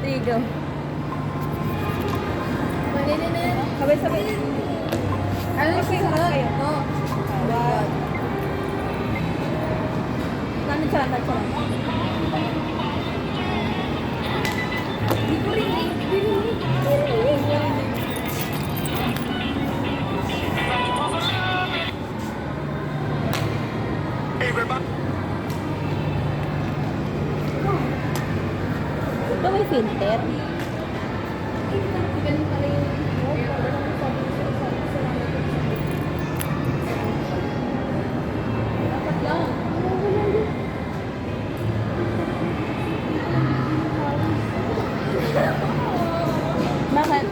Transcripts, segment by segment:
Rodrigo. Malinin na yan. Sabay-sabay. Ano yung sunod? Oo. Nandiyan siya, nandiyan siya. Hindi ko rin eh. Ito may filter. Ganun pala yun. Dapat lang. Bakit?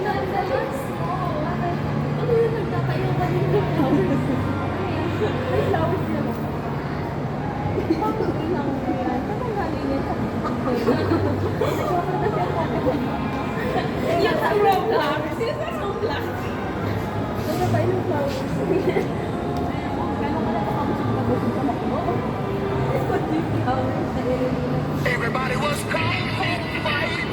Ano yung nagtatayo ka ng flowers? May flowers naman. Bakit ilang mo yan? Saan galing yan? Yung sa Roblox. Sino sa Roblox? Nagtatayo ng flowers. Kaya pala pakamusok na gusto sa makbo. Everybody was caught fighting.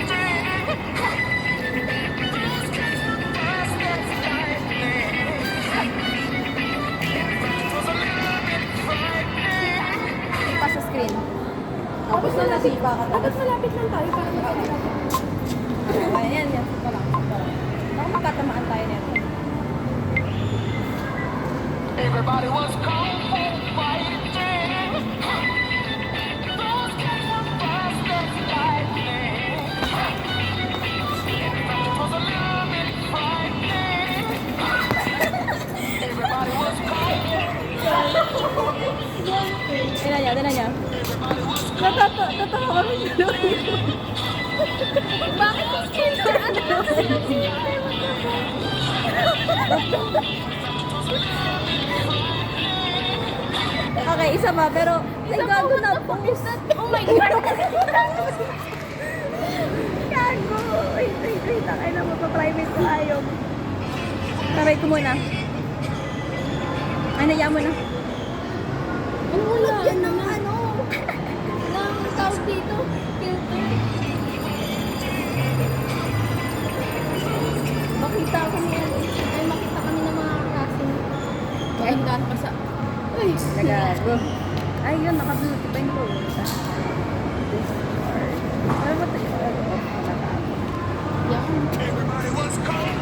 Ipa sa screen. Tapos na nasipa ka. Dapat malapit lang tayo para makakita. Ayan, yan. Ito lang. Baka magkatamaan tayo nito. Everybody was caught fighting. Those guys were fast as lightning. It was a little bit frightening. Everybody was caught. Tignan niya. Totoo kami dito. Bakit yung filter? Ano yung filter? Okay, isa pa. Pero, ay, gago na. Oh my God! Gago. Wait. Takay na magpa-private ko ayaw. Taray ko muna. Ay, naya mo na. Ano wala? Yan ng ano? Ng tawag dito? Filter? Makita kami ng mga kasing magandaan pa sa... Uy! Nagago. Ay, yun. Naka-bluetooth pa yung phone. Discord. Ano ba ito? Yan. Everybody was caught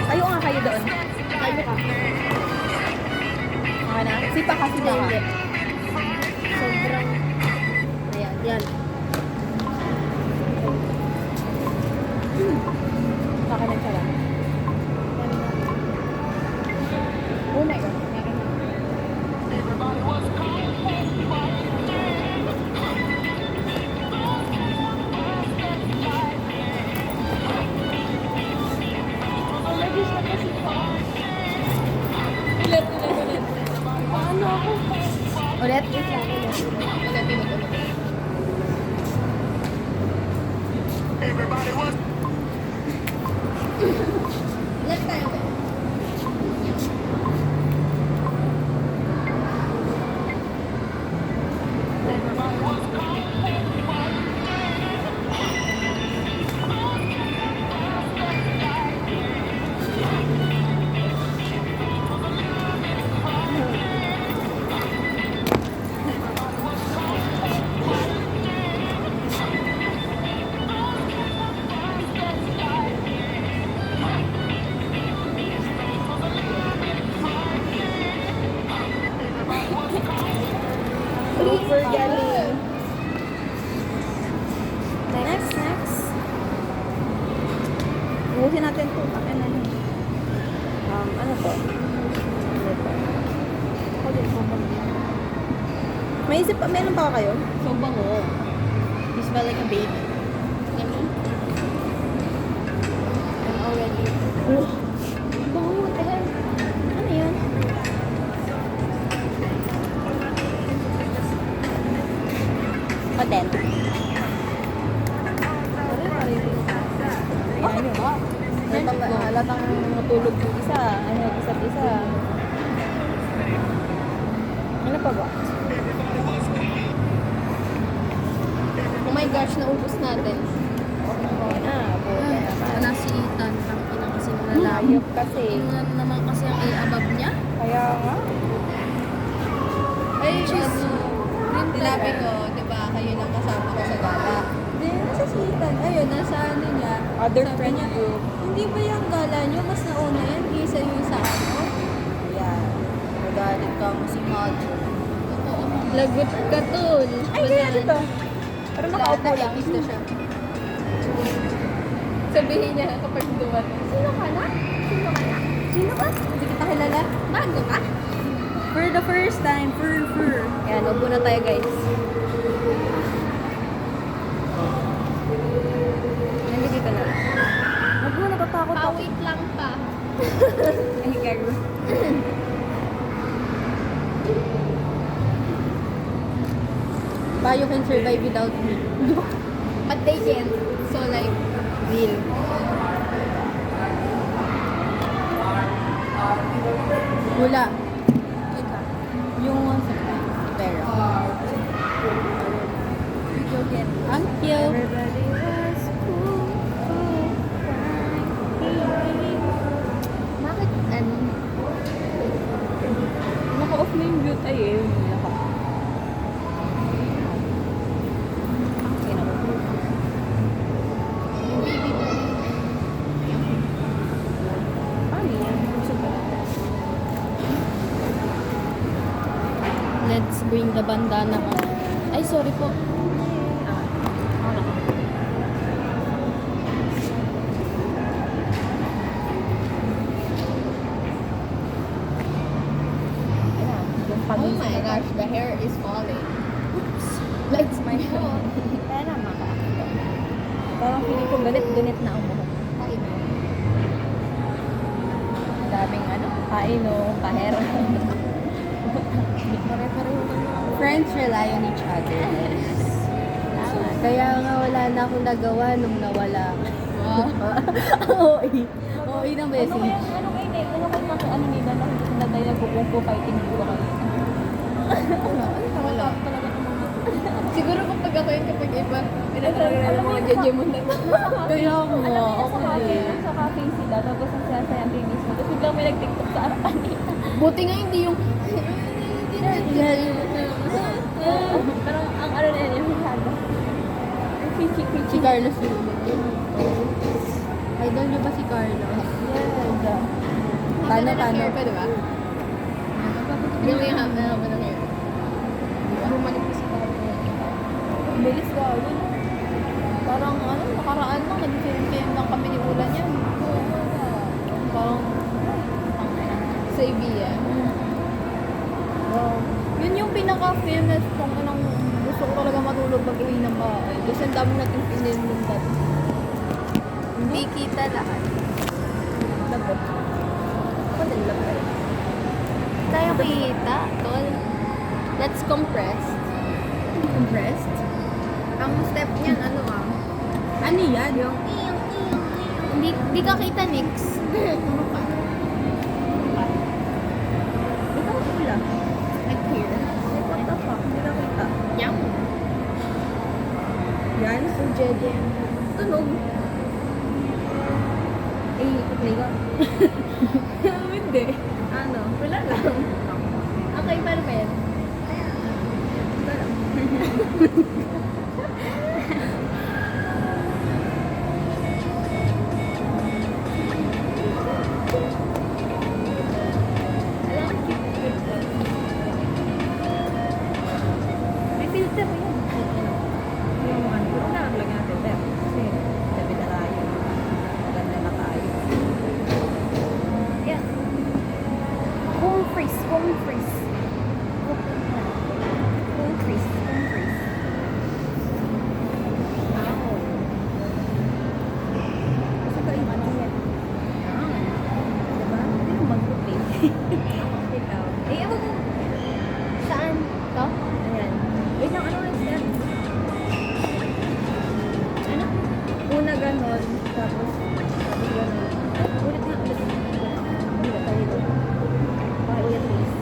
Tayo nga kayo doon. Kayo ka. Okay na. Sipa ka, sipa ka. Hindi. Sobrang... Ayan, yan. Baka nagsara. Oh my God. Meron na. Everybody was caught Paano ako? Ulit? Everybody was Let tayo ba? Super galing. Next. Ubusin natin ito. Ano to? Ano to? May isip pa, meron pa kayo? So bango. You smell like a baby. Yummy. I'm already... Bango, what the hell? Ano yun? Hotel. Bakit ba? Halatang tulog yung isa. Ano, isa't isa. Ano pa ba? my gosh, naubos natin. Buti naman. Wala si Ethan. Tangina kasi nalalayo. Ayop kasi. Ano naman kasi ang i-above niya? Kaya nga. Ay, sinabi ko, di ba, kayo lang kasama ko sa gala. Hindi, nasa si Ethan. Ayun, nasa ano niya. Other sabi friend niya, group. hindi ba yung gala niyo mas nauna yan kaysa yung sa ano? Yan. Nagalit ka mo si Mother. Lagot ka, tol. Ay, kaya dito. Pero nakaupo lang. Na siya. Sabihin niya kapag dumating, sino ka na? Sino ka na? Sino ka? Hindi kita kilala. Bago ka? For the first time, fur. Yan, upo na tayo guys. Nandito ka na. Wag mo, natatakot ako. Pawit lang pa. Ay, gago. Payo can survive without me. But they can't. So like, Real. wala. Yung pera. Ang cute. Everybody was cool. Bakit ano? Naka-off na yung mute ay eh. Paano yan? Gusto ko. Let's bring the bandana on. Ay, sorry po. Ayan, yung Oh pagising my na gosh, the hair is falling. Oops. Let's my fault. Kaya naman ka. Parang feeling ko ganit na ang buhok. Ay, no. Daming ano, kain o kahera. Pare-pareho kami. Friends rely on each other. Tama. Kaya nga wala na akong nagawa nung nawala. Wow. OA. OA ng message. Ano kayo maki ano nila na hindi sila tayo nagpupupo kahit hindi ko kayo. Wala. Siguro kapag ako yun, kapag iba, Alam pinatalaga mo mga yun, jejemon na. Kaya Alam nga, mo ako sa cafe, din. sa cafe sila, tapos ang saya-saya ang babies mo. Tapos biglang may nag-tiktok sa harapan nila. Buti nga hindi yung... Pero ang ano na yun, yung hada. Ang Si kichi-kichi. Carlos yun. Idol niyo ba si Carlos? Yes. Paano? Hair pa, diba? Yung may haba ng hair. Bumalik ko si Carlos. Ang bilis ka. Parang ano, nakaraan lang, nag-film lang kami ni Ulan yan. Parang, Sa Ibiya. wow. Yun yung pinaka-famous kung anong gusto ko talaga matulog pag-uwi ng bahay. Kasi ang dami natin pinilundan. Hindi kita lahat. Labot. Ako din labot. Tayo kita, tol. Let's compress. Compressed? Ang step niyan, ano ah? Ano yan? Yung iyong. Hindi ka kita, Nix. Ano ka? Ito ang pula. Like here. What the fuck? Hindi na kita. Yum. Yan? So, Jeje. Tunog. Eh, play ko. Hindi. Ano? Wala lang. Okay, Marvel. May filter yan. Yung ano, pero nakaklagyan natin. Pero, kasi, sabi na tayo. Maganda na tayo. Yan. Home freeze. Home freeze. Home freeze. Home freeze. Ow. Gusto ko yung ano yan. Diba? Hindi ko mag-play. Ikaw. Eh, ewan ko. Saan? To? Ayan. Wait lang, ano yung step? Ano? Una ganon, tapos ganon. Ulit nga, ulit. Ulit tayo doon. Okay, ulit please.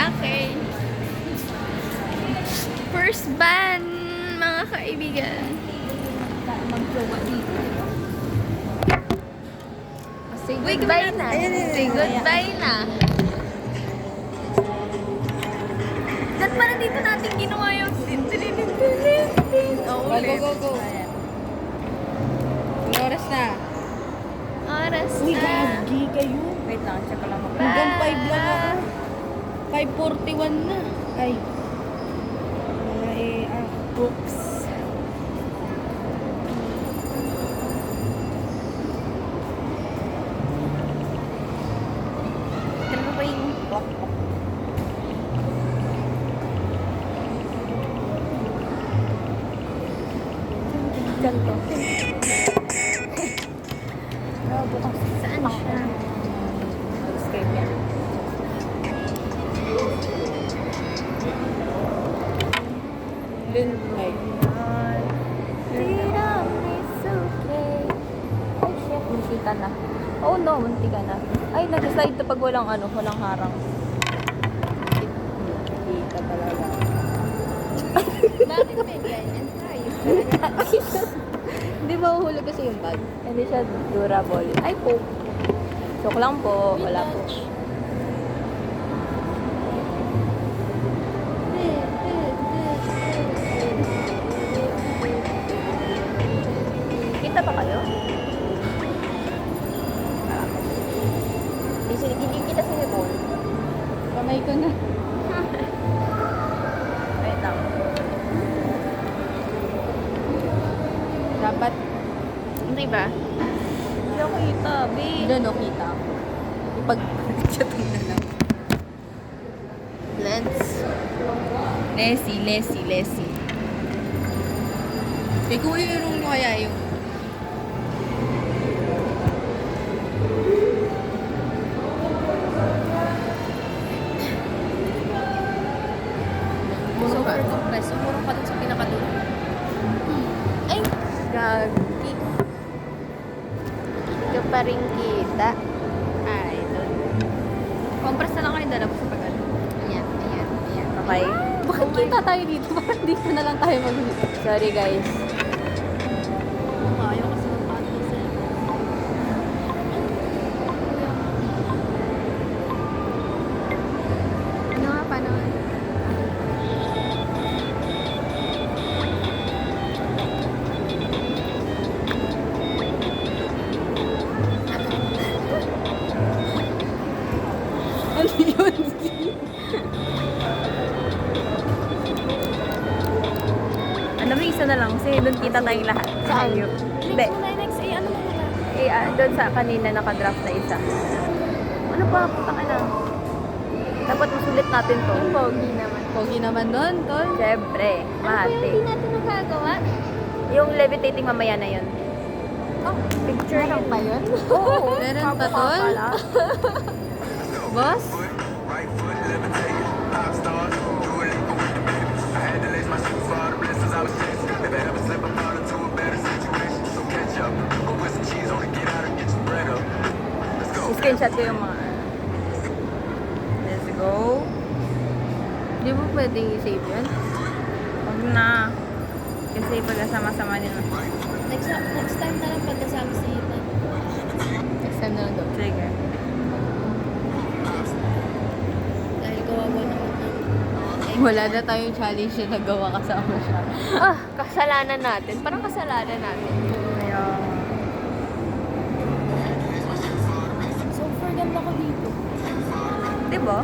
Okay. First ban, mga kaibigan. Mag-jowa dito. Say goodbye na. Say goodbye na. Ba't para dito natin ginawa yung Go, go, go. May oras na. Oras Uy, na. gagi kayo. Wait lang, check ko lang. Hanggang 5 lang ako. 5:41 na. Ay. Oops. Ano ba yung ganito? Saan siya? Escape yan. Then, ay. Freedom is okay. Ay, shit. Munti ka na. Oh no, munti ka na. Ay, nag-slide to pag walang walang harang. Kita talaga. Bakit may ganyan tayo? Hindi ba uhulog kasi yung bag? Hindi siya durable. Ay po. Joke lang po. Wala po. Kita pa kayo? Hindi kita si Nicole. Kamay ko na. Wait lang. Dapat, Hindi ba? Hindi ako kita, babe. doon o kita. Pag chat na lang. Let's. Lesi. Eh, kung yung mo kaya yung... Super compress. Sumurong pa dun sa pinakadulo. Ay! Gagi. Hindi pa rin kita. Ay, doon. Compress na lang kayo dala sa pag Ayan. Okay. Bakit kita tayo dito? Parang dito na lang tayo mag-uwi. Sorry, guys. Ayaw kasi ng pato sa ano nga, paano? Ano yun? Ano ba isa na lang? Kasi doon kita tayong lahat. Saan? Ayun. Hindi. Next, ano mo na? Doon sa kanina nakadraft na isa. Ano pa? Putang ina. Dapat masulit natin to. Pogi naman. Pogi naman doon, tol. Siyempre. Mahati. natin nagagawa? Yung levitating mamaya na yun. Oh, Picture meron yun. pa yun? Oo. Meron pa, tol? Boss? Right foot levitating, pop stars, do a leap with the baby. I had to lace my shoes for all the blessings I was chasing. Never ever slip up out into a better situation. So catch up, go put some cheese on it, get out and get your bread up. Let's go. Screenshot ko yung mga... Let's go. Di mo pwedeng i-save yun? Huwag na. Kasi pagkasama-sama nila. Next time na lang pagkasama si Ethan. Next time na lang daw. Sige. Dahil kawawa naman ng... Wala na tayong challenge na nagawa kasama siya. Kasalanan natin. Parang kasalanan natin. Kaya... So, for ganda ko dito. Diba?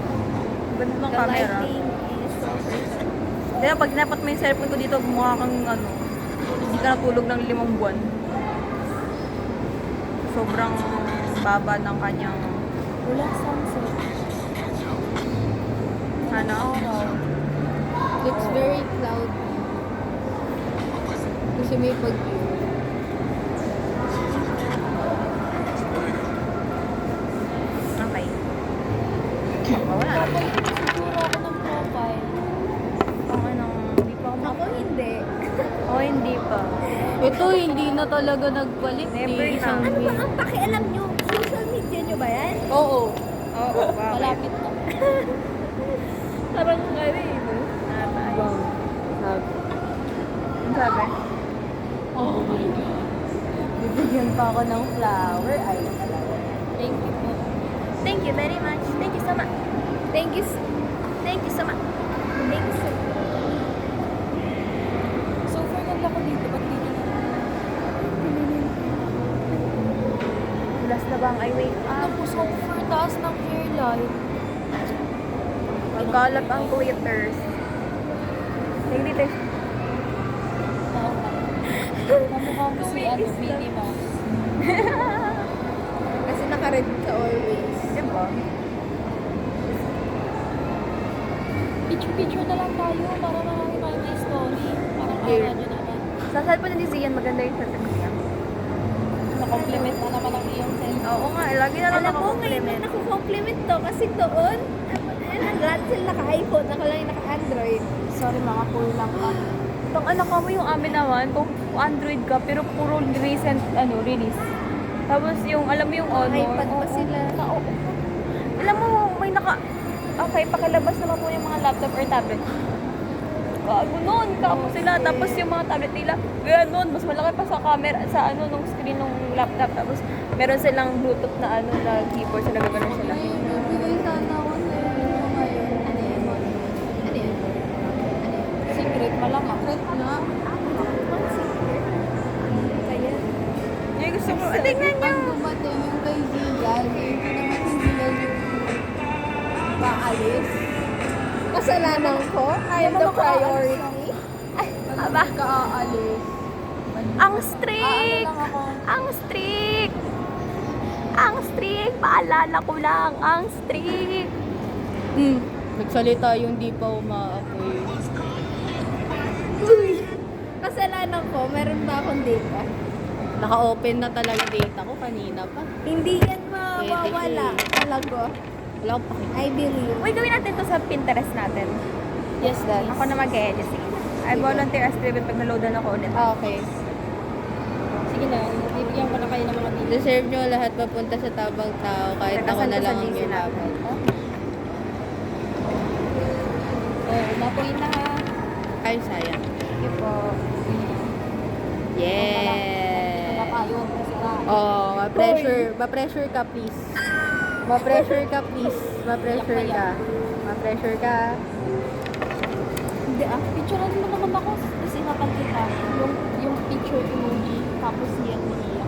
Ganda ng The camera. lighting is so perfect. Kaya pag napat mo yung cellphone ko dito, mukha kang hindi ka natulog ng 5 buwan. Sobrang baba ng kanyang Walang sunset. araw. Looks very cloudy. Kasi may pag-view. Okay. Wala na. Siguro ako ng profile. Hindi pa ako Ako hindi. hindi pa. Ito, hindi na talaga nagpalit. Never May isang na. Ano ba ang pakialam nyo? Social media nyo ba yan? Parang ano eh. No? Wow. Sabi. Ang sabi? Oh my God. Bibigyan pa ako ng flower. Ay, talaga. Thank you po. Thank you very much. Thank you so much. Thank you. Thank you so much. Thank you so much. So far, ganda ko dito. Ba't dito na? Last na ba ang I wake Ano up? po, so far, taas ng hairline. Magkalap ang glitters. Tingnan dito. Kamukha mo si ano, Minnie Mouse. Kasi naka-red ka always. Diba? Picture-picture na lang tayo para marami tayo na story. Parang Yeah. araw nyo naman. Sasal po na ni Zian, maganda yung sa niya. Na-compliment na naman ang iyong self. Oo nga, lagi na lang Alam mo, ngayon naka-compliment. na naku-compliment to kasi doon, ang lahat sila naka-iPhone, ako lang yung naka-Android. Sorry, mga poor lang kami. Itong anak mo yung amin naman, kung Android ka, pero puro recent release. Tapos yung, alam mo yung Honor. iPad pa sila. Oo. Alam mo, may okay, pakilabas naman po yung mga laptop or tablet. Gago nun, kamo sila. Tapos yung mga tablet nila, ganon, mas malaki pa sa camera, sa nung screen ng laptop. Tapos meron silang Bluetooth na na keyboard, sila gano'n sila. Bibigay sana ako sa iyo ngayon. Ano yun? Ano yun? Secret, malamang. Secret na. Kaya, Yung gusto ko, tingnan nyo. pag dumating yung kaibigan, hindi naman hindi na yung paalis. Kasalanan ko, I'm the priority. Ay, Pag aba, hindi ka aalis, ang strict! Lang ako. Ang strict! Ang strict! Paalala ko lang, ang strict! Nagsalita yung di pa umaapoy. kasalanan ko, meron pa akong data. Naka-open na talaga data ko kanina pa. Hindi yan mawawala. Talaga. Wala akong pakita. I believe. Uy, gawin natin to sa Pinterest natin. Yes, guys. Ako na mag-editing. I volunteer as driven pag naloadan ako ulit. Okay. Sige na, bibigyan ko na kayo ng mga video. Deserve nyo lahat papunta sa tabang tao kahit ako Nakasan na ko sa lang ang GC yung namin. Oh, umapoy na ha. Ay, sayang. Thank you po. Yeah. Nakakayod kasi ka. Oh, ma-pressure ka please. Ma-pressure ka please. Ma-pressure ka. Ma-pressure ka. Hindi ah, picturean mo naman ako. Kasi nakakita yung picture emoji. Tapos yan niya.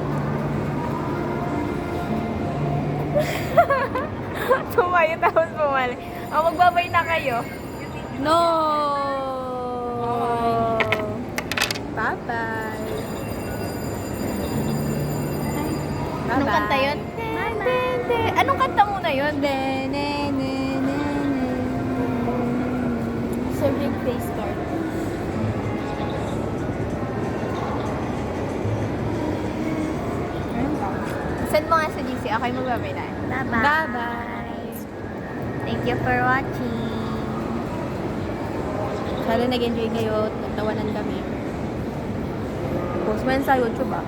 Tumayo tapos bumalik. Magbabay na kayo. No! Bye-bye. Anong kanta yun? Anong kanta muna yun? Serving face card. Send mo nga sa GC. Ako yung magbabay na. Bye-bye. Bye-bye. Thank you for watching. Sana nag-enjoy kayo. Nagtawanan kami. Post mo yan sa YouTube ah.